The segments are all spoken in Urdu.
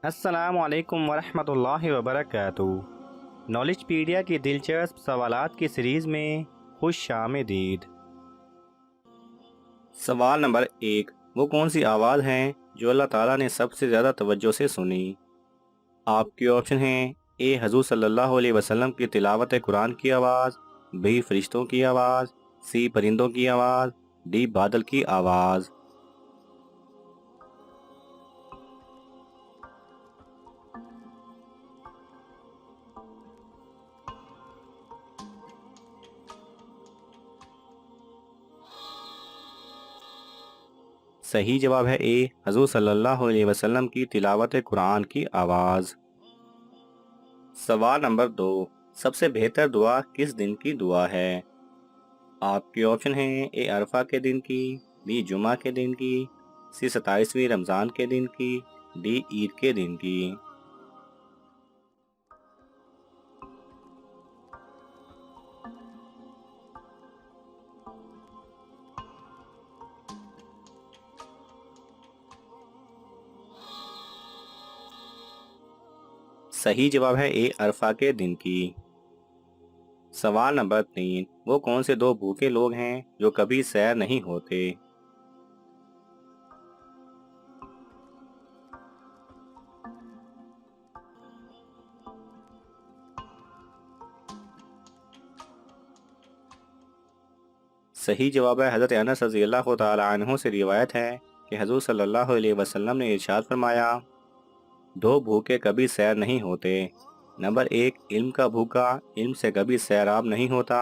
السلام علیکم ورحمۃ اللہ وبرکاتہ۔ نالج پیڈیا کی دلچسپ سوالات کی سیریز میں خوش آمدید۔ سوال نمبر 1، وہ کون سی آواز ہیں جو اللہ تعالیٰ نے سب سے زیادہ توجہ سے سنی؟ آپ کے آپشن ہیں: اے حضور صلی اللہ علیہ وسلم کی تلاوت قرآن کی آواز، بی فرشتوں کی آواز، سی پرندوں کی آواز، ڈی بادل کی آواز۔ صحیح جواب ہے اے حضور صلی اللہ علیہ وسلم کی تلاوت قرآن کی آواز۔ سوال نمبر 2، سب سے بہتر دعا کس دن کی دعا ہے؟ آپ کے آپشن ہیں: اے عرفہ کے دن کی، بی جمعہ کے دن کی، سی 27ویں رمضان کے دن کی، ڈی عید کے دن کی۔ صحیح جواب ہے اے عرفہ کے دن کی۔ سوال نمبر 3، وہ کون سے دو بھوکے لوگ ہیں جو کبھی سیر نہیں ہوتے؟ صحیح جواب ہے حضرت انس رضی اللہ تعالی عنہ سے روایت ہے کہ حضور صلی اللہ علیہ وسلم نے ارشاد فرمایا: دو بھوکے کبھی سیر نہیں ہوتے۔ نمبر 1، علم کا بھوکا علم سے کبھی سیراب نہیں ہوتا،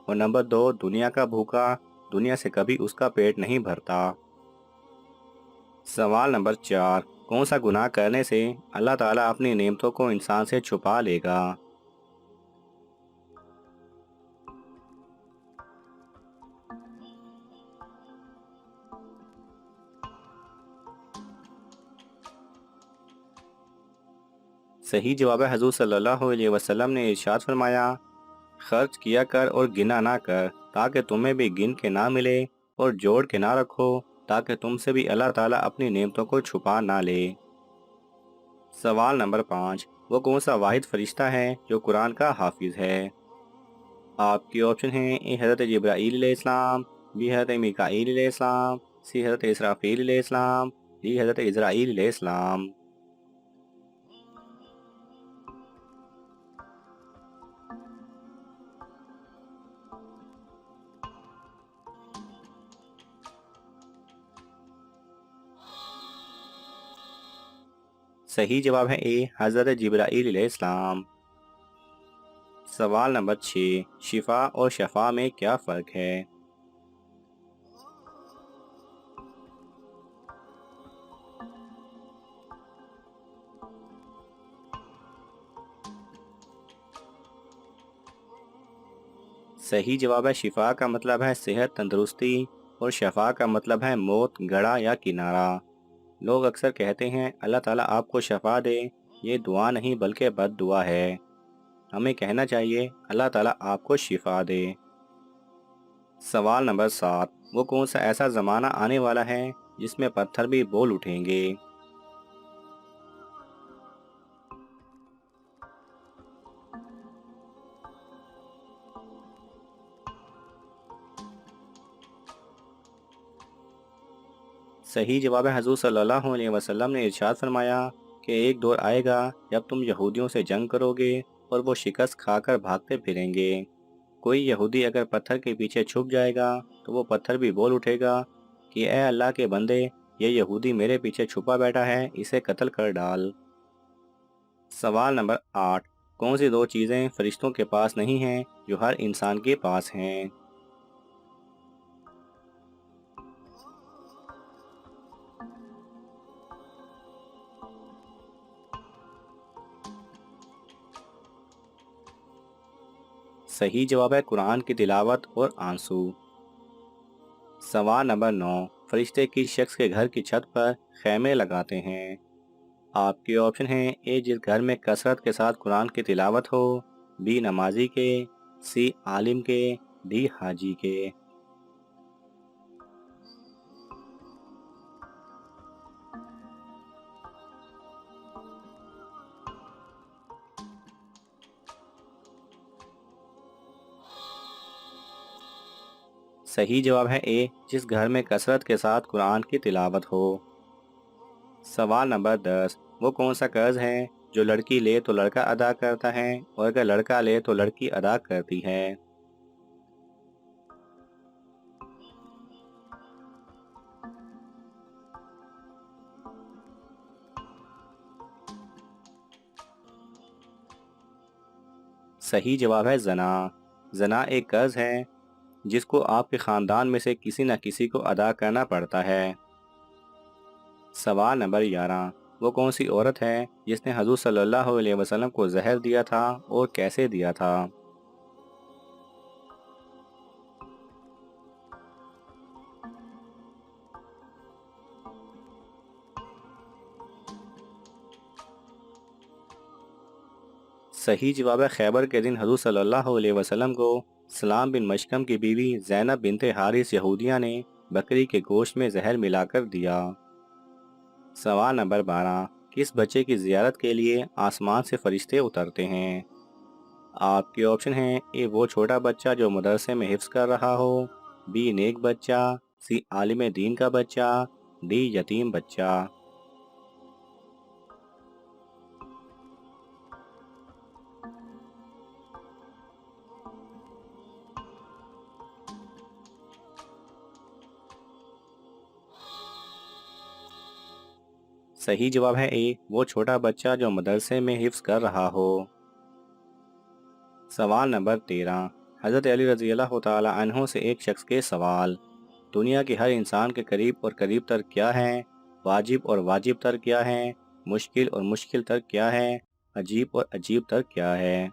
اور نمبر 2، دنیا کا بھوکا دنیا سے کبھی اس کا پیٹ نہیں بھرتا۔ سوال نمبر 4، کون سا گناہ کرنے سے اللہ تعالیٰ اپنی نعمتوں کو انسان سے چھپا لے گا؟ صحیح جواب ہے حضور صلی اللہ علیہ وسلم نے ارشاد فرمایا: خرچ کیا کر اور گنا نہ کر تاکہ تمہیں بھی گن کے نہ ملے، اور جوڑ کے نہ رکھو تاکہ تم سے بھی اللہ تعالیٰ اپنی نعمتوں کو چھپا نہ لے۔ سوال نمبر 5، وہ کون سا واحد فرشتہ ہے جو قرآن کا حافظ ہے؟ آپ کی آپشن ہیں: اے حضرت جبرائیل علیہ السلام، بی حضرت میکائیل علیہ السلام، سی حضرت اسرافیل علیہ السلام، ڈی حضرت عزرائیل علیہ السلام۔ صحیح جواب ہے اے حضرت جبرائیل علیہ السلام۔ سوال نمبر 6، شفا اور شفا میں کیا فرق ہے؟ صحیح جواب ہے شفا کا مطلب ہے صحت تندرستی، اور شفا کا مطلب ہے موت، گڑا یا کنارہ۔ لوگ اکثر کہتے ہیں اللہ تعالیٰ آپ کو شفا دے، یہ دعا نہیں بلکہ بد دعا ہے۔ ہمیں کہنا چاہیے اللہ تعالیٰ آپ کو شفا دے۔ سوال نمبر 7، وہ کون سا ایسا زمانہ آنے والا ہے جس میں پتھر بھی بول اٹھیں گے؟ صحیح جواب ہے حضور صلی اللہ علیہ وسلم نے ارشاد فرمایا کہ ایک دور آئے گا جب تم یہودیوں سے جنگ کرو گے اور وہ شکست کھا کر بھاگتے پھریں گے۔ کوئی یہودی اگر پتھر کے پیچھے چھپ جائے گا تو وہ پتھر بھی بول اٹھے گا کہ اے اللہ کے بندے، یہ یہودی میرے پیچھے چھپا بیٹھا ہے، اسے قتل کر ڈال۔ سوال نمبر 8، کون سی دو چیزیں فرشتوں کے پاس نہیں ہیں جو ہر انسان کے پاس ہیں؟ صحیح جواب ہے قرآن کی تلاوت اور آنسو۔ سوال نمبر 9، فرشتے کس شخص کے گھر کی چھت پر خیمے لگاتے ہیں؟ آپ کے آپشن ہیں: اے جس گھر میں کثرت کے ساتھ قرآن کی تلاوت ہو، بی نمازی کے، سی عالم کے، ڈی حاجی کے۔ صحیح جواب ہے اے، جس گھر میں کثرت کے ساتھ قرآن کی تلاوت ہو۔ سوال نمبر 10، وہ کون سا قرض ہے جو لڑکی لے تو لڑکا ادا کرتا ہے اور اگر لڑکا لے تو لڑکی ادا کرتی ہے؟ صحیح جواب ہے زنا۔ زنا ایک قرض ہے جس کو آپ کے خاندان میں سے کسی نہ کسی کو ادا کرنا پڑتا ہے۔ سوال نمبر 11، وہ کون سی عورت ہے جس نے حضور صلی اللہ علیہ وسلم کو زہر دیا تھا اور کیسے دیا تھا؟ صحیح جواب ہے خیبر کے دن حضور صلی اللہ علیہ وسلم کو سلام بن مشکم کی بیوی زینب بنت حارث یہودیہ نے بکری کے گوشت میں زہر ملا کر دیا۔ سوال نمبر 12، کس بچے کی زیارت کے لیے آسمان سے فرشتے اترتے ہیں؟ آپ کے آپشن ہیں اے، وہ چھوٹا بچہ جو مدرسے میں حفظ کر رہا ہو، بی، نیک بچہ، سی، عالم دین کا بچہ، ڈی، یتیم بچہ۔ صحیح جواب ہے اے، وہ چھوٹا بچہ جو مدرسے میں حفظ کر رہا ہو۔ سوال نمبر 13، حضرت علی رضی اللہ تعالی عنہ سے ایک شخص کے سوال، دنیا کے ہر انسان کے قریب اور قریب تر کیا ہے؟ واجب اور واجب تر کیا ہے؟ مشکل اور مشکل تر کیا ہے؟ عجیب اور عجیب تر کیا ہے؟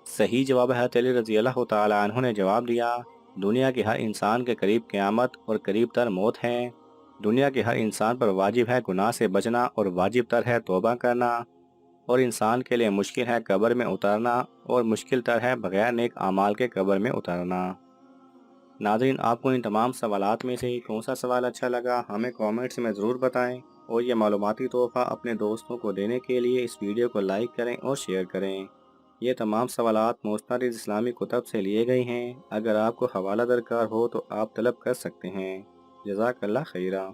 صحیح جواب ہے حضرت علی رضی اللہ تعالی عنہ نے جواب دیا، دنیا کے ہر انسان کے قریب قیامت اور قریب تر موت ہے۔ دنیا کے ہر انسان پر واجب ہے گناہ سے بچنا اور واجب تر ہے توبہ کرنا، اور انسان کے لیے مشکل ہے قبر میں اترنا اور مشکل تر ہے بغیر نیک اعمال کے قبر میں اترنا۔ ناظرین، آپ کو ان تمام سوالات میں سے کون سا سوال اچھا لگا ہمیں کامنٹس میں ضرور بتائیں، اور یہ معلوماتی تحفہ اپنے دوستوں کو دینے کے لیے اس ویڈیو کو لائک کریں اور شیئر کریں۔ یہ تمام سوالات مستند اسلامی کتب سے لیے گئے ہیں، اگر آپ کو حوالہ درکار ہو تو آپ طلب کر سکتے ہیں۔ جزاک اللہ خیرہ۔